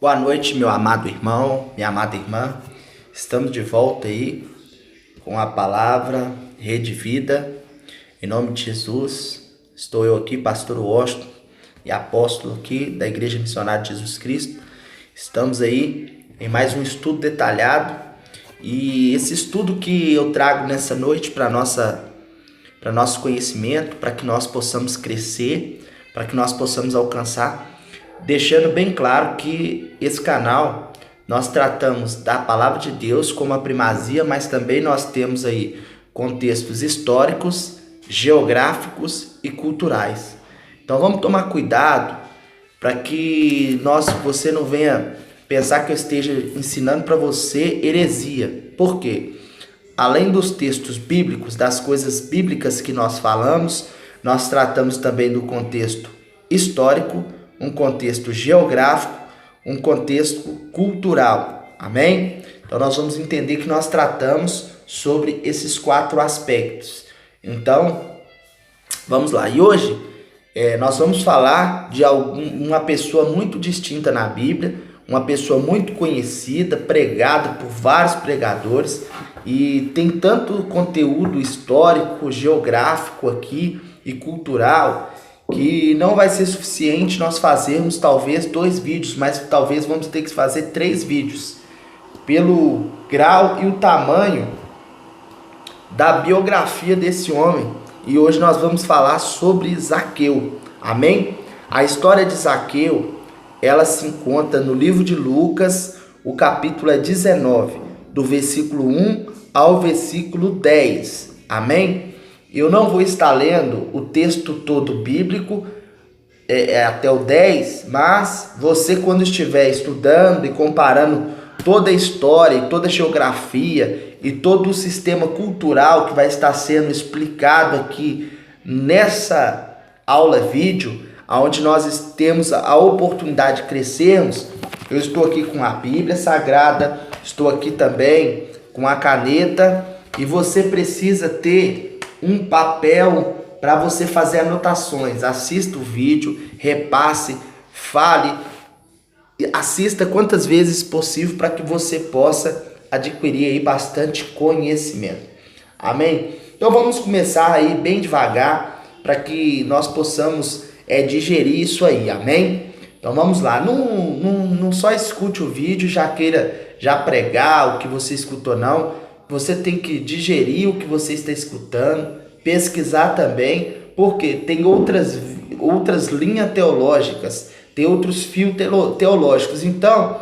Boa noite, meu amado irmão, minha amada irmã. Estamos de volta aí com a palavra Rede Vida. Em nome de Jesus, estou eu aqui, pastor Washington e apóstolo aqui da Igreja Missionária de Jesus Cristo. Estamos aí em mais um estudo detalhado e esse estudo que eu trago nessa noite para nosso conhecimento, para que nós possamos crescer, para que nós possamos alcançar, deixando bem claro que esse canal nós tratamos da palavra de Deus como a primazia, mas também nós temos aí contextos históricos, geográficos e culturais. Então vamos tomar cuidado para que você não venha pensar que eu esteja ensinando para você heresia. Por quê? Além dos textos bíblicos, das coisas bíblicas que nós falamos, nós tratamos também do contexto histórico, um contexto geográfico, um contexto cultural. Amém? Então nós vamos entender que nós tratamos sobre esses 4 aspectos. Então, vamos lá. E hoje nós vamos falar de uma pessoa muito distinta na Bíblia, uma pessoa muito conhecida, pregada por vários pregadores, e tem tanto conteúdo histórico, geográfico aqui e cultural, que não vai ser suficiente nós fazermos talvez 2 vídeos, mas talvez vamos ter que fazer 3 vídeos, pelo grau e o tamanho da biografia desse homem. E hoje nós vamos falar sobre Zaqueu, amém? A história de Zaqueu, ela se encontra no livro de Lucas, o capítulo é 19, do versículo 1 ao versículo 10, amém? Eu não vou estar lendo o texto todo bíblico até o 10, mas você, quando estiver estudando e comparando toda a história e toda a geografia e todo o sistema cultural que vai estar sendo explicado aqui nessa aula vídeo, onde nós temos a oportunidade de crescermos, eu estou aqui com a Bíblia Sagrada, estou aqui também com a caneta, e você precisa ter um papel para você fazer anotações. Assista o vídeo, repasse, fale, assista quantas vezes possível para que você possa adquirir aí bastante conhecimento. Amém? Então vamos começar aí bem devagar para que nós possamos digerir isso aí. Amém? Então vamos lá. Não só escute o vídeo, já pregar o que você escutou, não. Você tem que digerir o que você está escutando, pesquisar também, porque tem outras linhas teológicas, tem outros fios teológicos. Então,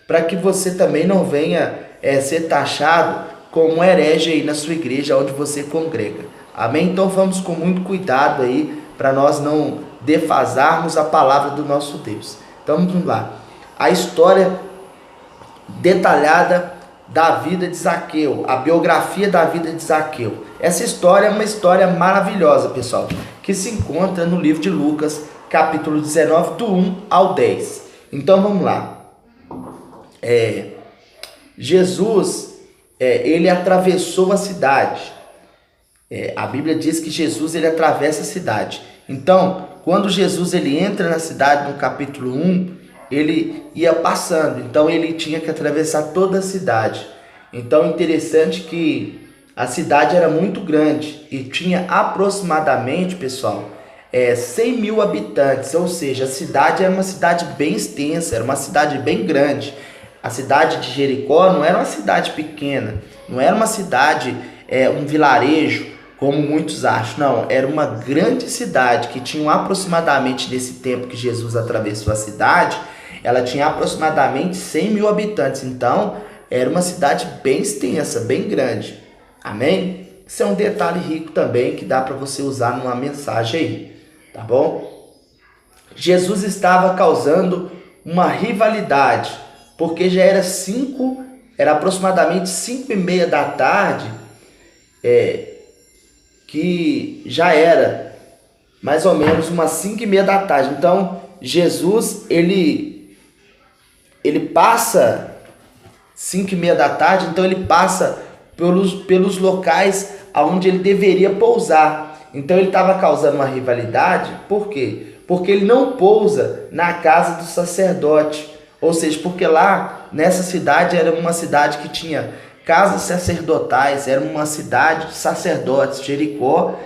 para que você também não venha ser taxado como um herege aí na sua igreja onde você congrega. Amém? Então vamos com muito cuidado aí para nós não defasarmos a palavra do nosso Deus. Então vamos lá. A história detalhada da vida de Zaqueu, a biografia da vida de Zaqueu. Essa história é uma história maravilhosa, pessoal, que se encontra no livro de Lucas, capítulo 19, do 1 ao 10. Então vamos lá. Jesus, ele atravessou a cidade. A Bíblia diz que Jesus, ele atravessa a cidade. Então, quando Jesus ele entra na cidade, no capítulo 1, ele ia passando, então ele tinha que atravessar toda a cidade. Então interessante que a cidade era muito grande e tinha aproximadamente, pessoal, 100 mil habitantes, ou seja, a cidade era uma cidade bem extensa, era uma cidade bem grande. A cidade de Jericó não era uma cidade pequena, não era uma cidade, um vilarejo, como muitos acham, não, era uma grande cidade que tinha aproximadamente, nesse tempo que Jesus atravessou a cidade, ela tinha aproximadamente 100 mil habitantes, então era uma cidade bem extensa, bem grande, amém? Isso é um detalhe rico também que dá para você usar numa mensagem aí, tá bom? Jesus estava causando uma rivalidade, porque já era aproximadamente 5:30 da tarde, que já era mais ou menos umas 5:30 da tarde, então Jesus, ele passa 5:30 da tarde, então ele passa pelos locais onde ele deveria pousar. Então ele estava causando uma rivalidade, por quê? Porque ele não pousa na casa do sacerdote, Ou seja, porque lá nessa cidade era uma cidade que tinha casas sacerdotais, era uma cidade de sacerdotes. Jericó,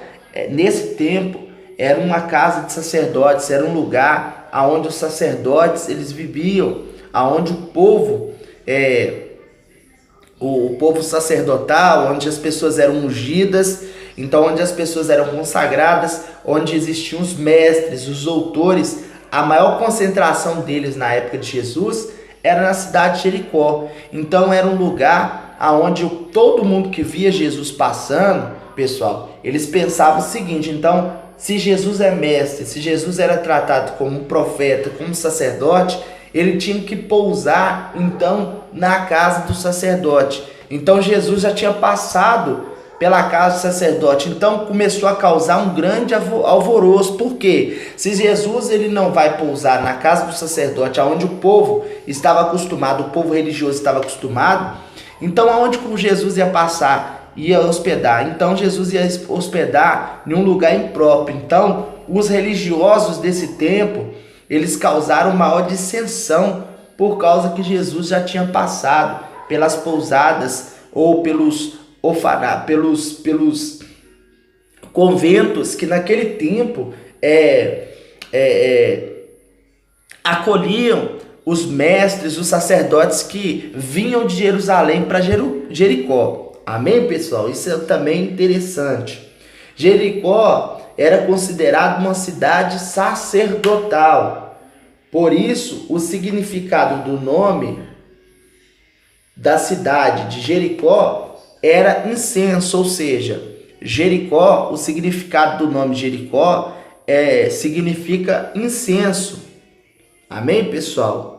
nesse tempo, era uma casa de sacerdotes, era um lugar onde os sacerdotes eles viviam, aonde o povo sacerdotal, onde as pessoas eram ungidas, então onde as pessoas eram consagradas, onde existiam os mestres, os doutores. A maior concentração deles na época de Jesus era na cidade de Jericó. Então era um lugar onde todo mundo que via Jesus passando, pessoal, eles pensavam o seguinte: então, se Jesus é mestre, se Jesus era tratado como um profeta, como um sacerdote, ele tinha que pousar então na casa do sacerdote. Então Jesus já tinha passado pela casa do sacerdote, então começou a causar um grande alvoroço. Por quê? Se Jesus ele não vai pousar na casa do sacerdote, aonde o povo estava acostumado, o povo religioso estava acostumado, então aonde Jesus ia passar? Ia hospedar. Então Jesus ia hospedar em um lugar impróprio. Então os religiosos desse tempo, eles causaram maior dissensão por causa que Jesus já tinha passado pelas pousadas ou pelos conventos que naquele tempo acolhiam os mestres, os sacerdotes que vinham de Jerusalém para Jericó. Amém, pessoal? Isso é também interessante. Jericó era considerada uma cidade sacerdotal. Por isso, o significado do nome da cidade de Jericó era incenso, ou seja, Jericó, o significado do nome Jericó significa incenso. Amém, pessoal?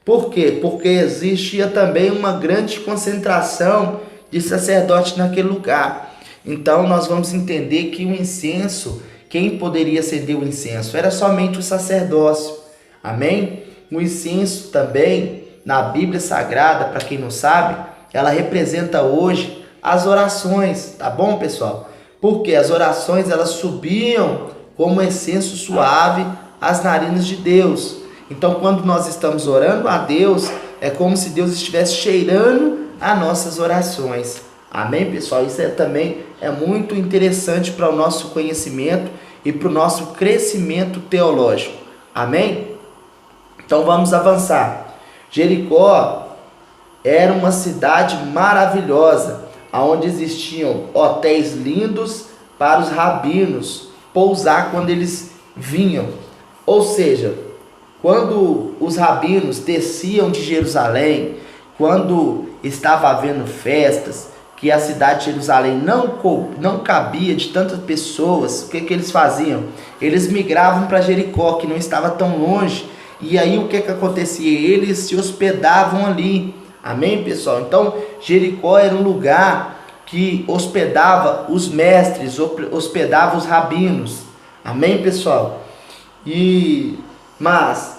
Por quê? Porque existia também uma grande concentração de sacerdotes naquele lugar. Então nós vamos entender que o incenso, quem poderia acender o incenso? Era somente o sacerdócio. Amém? O incenso também, na Bíblia Sagrada, para quem não sabe, ela representa hoje as orações, tá bom, pessoal? Porque as orações elas subiam como incenso suave às narinas de Deus. Então, quando nós estamos orando a Deus, é como se Deus estivesse cheirando as nossas orações. Amém, pessoal? Isso também é muito interessante para o nosso conhecimento e para o nosso crescimento teológico. Amém? Então, vamos avançar. Jericó era uma cidade maravilhosa, onde existiam hotéis lindos para os rabinos pousar quando eles vinham. Ou seja, quando os rabinos desciam de Jerusalém, quando estava havendo festas, que a cidade de Jerusalém não cabia de tantas pessoas, o que eles faziam? Eles migravam para Jericó, que não estava tão longe, e aí o que acontecia? Eles se hospedavam ali. Amém, pessoal? Então, Jericó era um lugar que hospedava os mestres, hospedava os rabinos. Amém, pessoal? Mas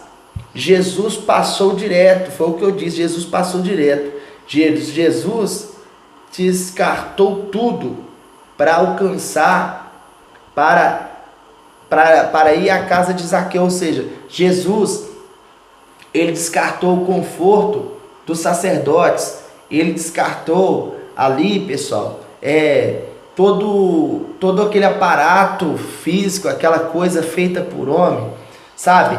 Jesus passou direto, foi o que eu disse, Jesus passou direto. Jesus descartou tudo para alcançar, para ir à casa de Zaqueu. Ou seja, Jesus, ele descartou o conforto dos sacerdotes, ele descartou ali, pessoal, todo aquele aparato físico, aquela coisa feita por homem, sabe?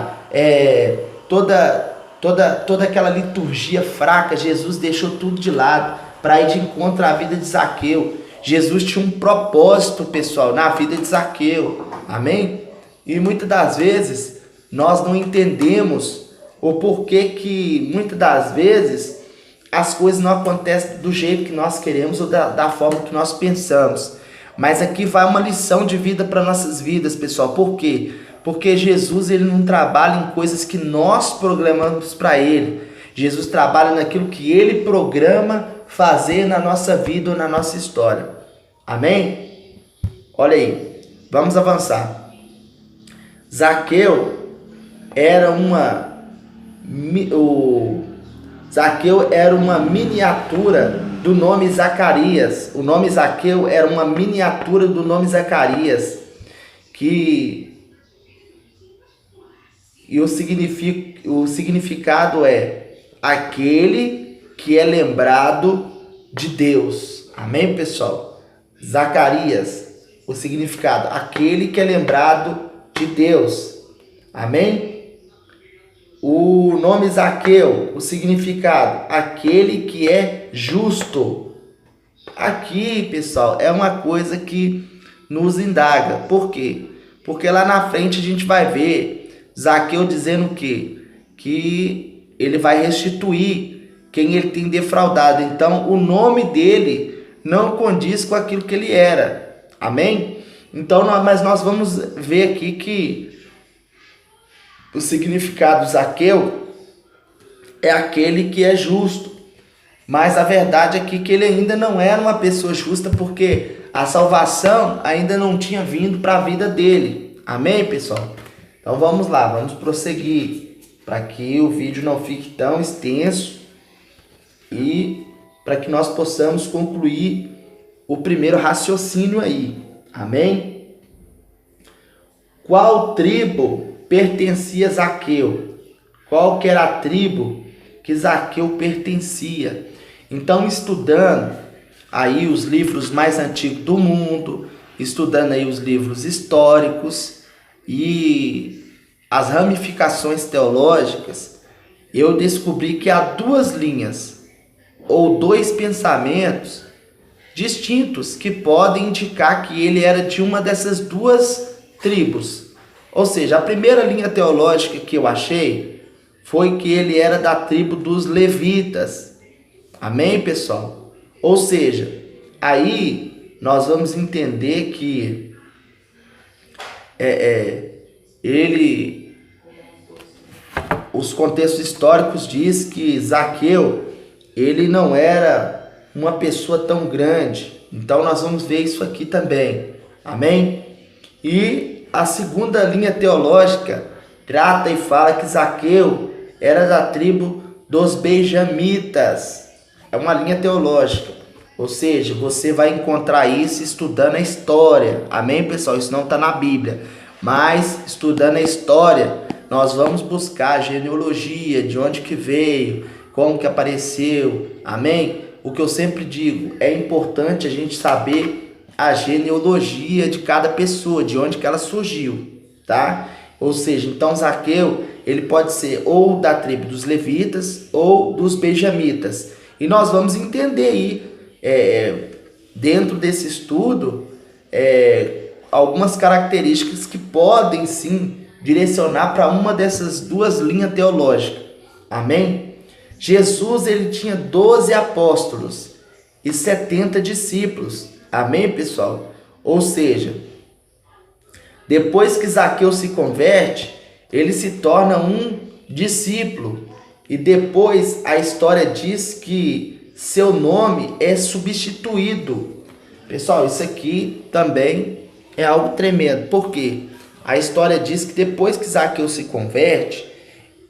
Toda aquela liturgia fraca, Jesus deixou tudo de lado para ir de encontro à vida de Zaqueu. Jesus tinha um propósito, pessoal, na vida de Zaqueu. Amém? E muitas das vezes nós não entendemos o porquê que muitas das vezes as coisas não acontecem do jeito que nós queremos ou da forma que nós pensamos. Mas aqui vai uma lição de vida para nossas vidas, pessoal. Por quê? Porque Jesus ele não trabalha em coisas que nós programamos para ele. Jesus trabalha naquilo que ele programa fazer na nossa vida ou na nossa história. Amém? Olha aí, vamos avançar. Zaqueu era uma miniatura do nome Zacarias. O nome Zaqueu era uma miniatura do nome Zacarias, que E o significado é aquele que é lembrado de Deus. Amém, pessoal? Zacarias, o significado, aquele que é lembrado de Deus. Amém? O nome Zaqueu, o significado, aquele que é justo. Aqui, pessoal, é uma coisa que nos indaga. Por quê? Porque lá na frente a gente vai ver Zaqueu dizendo o quê? Que ele vai restituir quem ele tem defraudado. Então, o nome dele não condiz com aquilo que ele era. Amém? Então, mas nós vamos ver aqui que o significado de Zaqueu é aquele que é justo. Mas a verdade é que ele ainda não era uma pessoa justa, porque a salvação ainda não tinha vindo para a vida dele. Amém, pessoal? Então vamos lá, vamos prosseguir para que o vídeo não fique tão extenso e para que nós possamos concluir o primeiro raciocínio aí. Amém? Qual tribo pertencia Zaqueu? Qual que era a tribo que Zaqueu pertencia? Então, estudando aí os livros mais antigos do mundo, estudando aí os livros históricos e as ramificações teológicas, eu descobri que há duas linhas ou dois pensamentos distintos que podem indicar que ele era de uma dessas duas tribos. Ou seja, a primeira linha teológica que eu achei foi que ele era da tribo dos levitas. Amém, pessoal? Ou seja, aí nós vamos entender que os contextos históricos diz que Zaqueu, ele não era uma pessoa tão grande. Então nós vamos ver isso aqui também. Amém? E a segunda linha teológica trata e fala que Zaqueu era da tribo dos benjamitas. É uma linha teológica, ou seja, você vai encontrar isso estudando a história. Amém, pessoal? Isso não está na Bíblia, mas estudando a história, nós vamos buscar a genealogia, de onde que veio, como que apareceu. Amém? O que eu sempre digo, é importante a gente saber a genealogia de cada pessoa, de onde que ela surgiu, tá? Ou seja, então Zaqueu, ele pode ser ou da tribo dos levitas ou dos benjamitas. E nós vamos entender aí, dentro desse estudo, algumas características que podem sim direcionar para uma dessas duas linhas teológicas. Amém? Jesus, ele tinha 12 apóstolos e 70 discípulos. Amém, pessoal? Ou seja, depois que Zaqueu se converte, ele se torna um discípulo. E depois a história diz que seu nome é substituído. Pessoal, isso aqui também é algo tremendo. Por quê? A história diz que depois que Zaqueu se converte,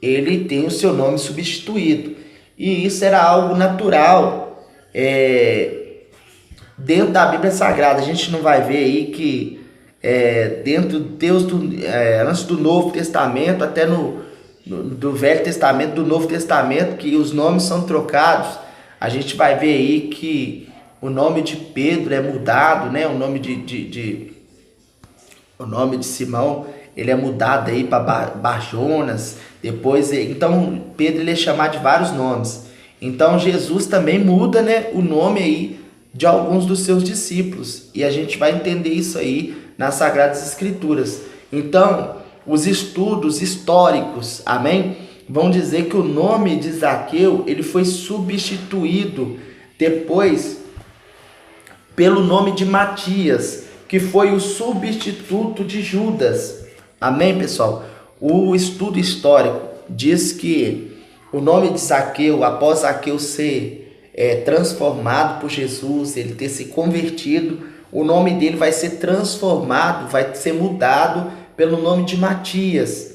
ele tem o seu nome substituído. E isso era algo natural. Dentro da Bíblia Sagrada, a gente não vai ver aí que dentro de Deus, antes do Novo Testamento, até do Velho Testamento, do Novo Testamento, que os nomes são trocados. A gente vai ver aí que o nome de Pedro é mudado, né? O nome o nome de Simão, ele é mudado aí para Barjonas. Depois, então Pedro, ele é chamado de vários nomes. Então Jesus também muda, né, o nome aí de alguns dos seus discípulos. E a gente vai entender isso aí nas Sagradas Escrituras. Então, os estudos históricos, amém, vão dizer que o nome de Zaqueu, ele foi substituído depois pelo nome de Matias, que foi o substituto de Judas. Amém, pessoal? O estudo histórico diz que o nome de Zaqueu, após Zaqueu ser transformado por Jesus, ele ter se convertido, o nome dele vai ser transformado, vai ser mudado pelo nome de Matias.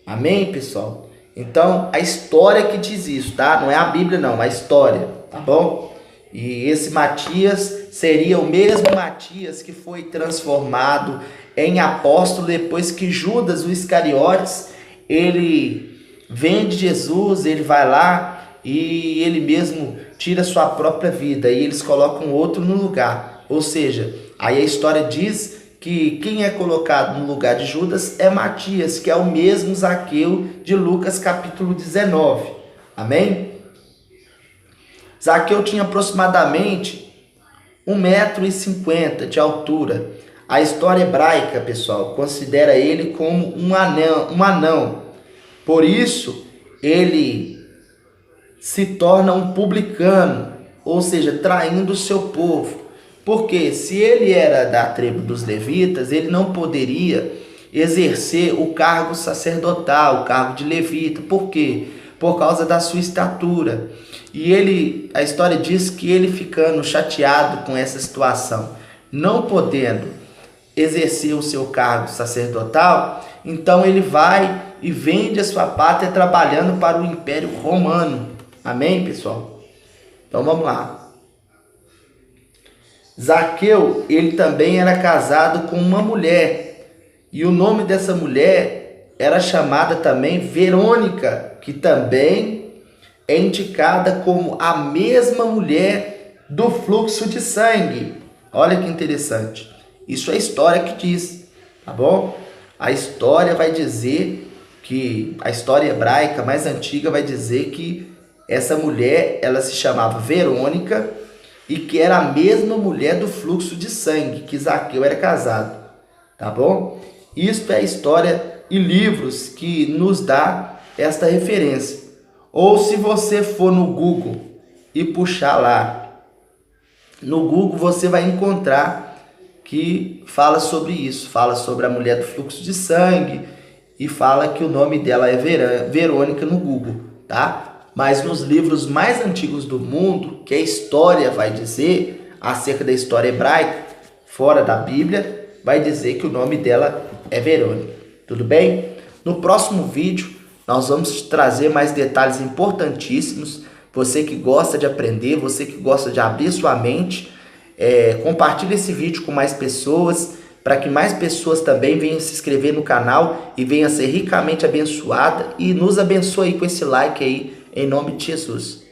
Amém, pessoal? Então, a história que diz isso, tá? Não é a Bíblia, não, a história, tá bom? E esse Matias seria o mesmo Matias que foi transformado em apóstolo depois que Judas, o Iscariotes, ele vende Jesus, ele vai lá e ele mesmo tira sua própria vida e eles colocam outro no lugar. Ou seja, aí a história diz que quem é colocado no lugar de Judas é Matias, que é o mesmo Zaqueu de Lucas capítulo 19. Amém? Zaqueu tinha aproximadamente 1,50 m de altura. A história hebraica, pessoal, considera ele como um anão. Por isso, ele se torna um publicano, ou seja, traindo o seu povo. Porque se ele era da tribo dos levitas, ele não poderia exercer o cargo sacerdotal, o cargo de levita. Por quê? Por causa da sua estatura. E a história diz que ele, ficando chateado com essa situação, não podendo exercer o seu cargo sacerdotal, então ele vai e vende a sua pátria trabalhando para o Império Romano. Amém, pessoal? Então vamos lá. Zaqueu, ele também era casado com uma mulher, e o nome dessa mulher era chamada também Verônica, que também é indicada como a mesma mulher do fluxo de sangue. Olha que interessante. Isso é a história que diz, tá bom? A história vai dizer que, a história hebraica mais antiga vai dizer que essa mulher, ela se chamava Verônica, e que era a mesma mulher do fluxo de sangue, que Zaqueu era casado, tá bom? Isto é a história e livros que nos dá esta referência. Ou se você for no Google e puxar lá, no Google você vai encontrar que fala sobre isso, fala sobre a mulher do fluxo de sangue e fala que o nome dela é Verônica no Google, tá? Mas nos livros mais antigos do mundo, que a história vai dizer, acerca da história hebraica, fora da Bíblia, vai dizer que o nome dela é Verônica. Tudo bem? No próximo vídeo, nós vamos trazer mais detalhes importantíssimos. Você que gosta de aprender, você que gosta de abrir sua mente, compartilhe esse vídeo com mais pessoas, para que mais pessoas também venham se inscrever no canal e venham ser ricamente abençoada e nos abençoe com esse like aí, em nome de Jesus.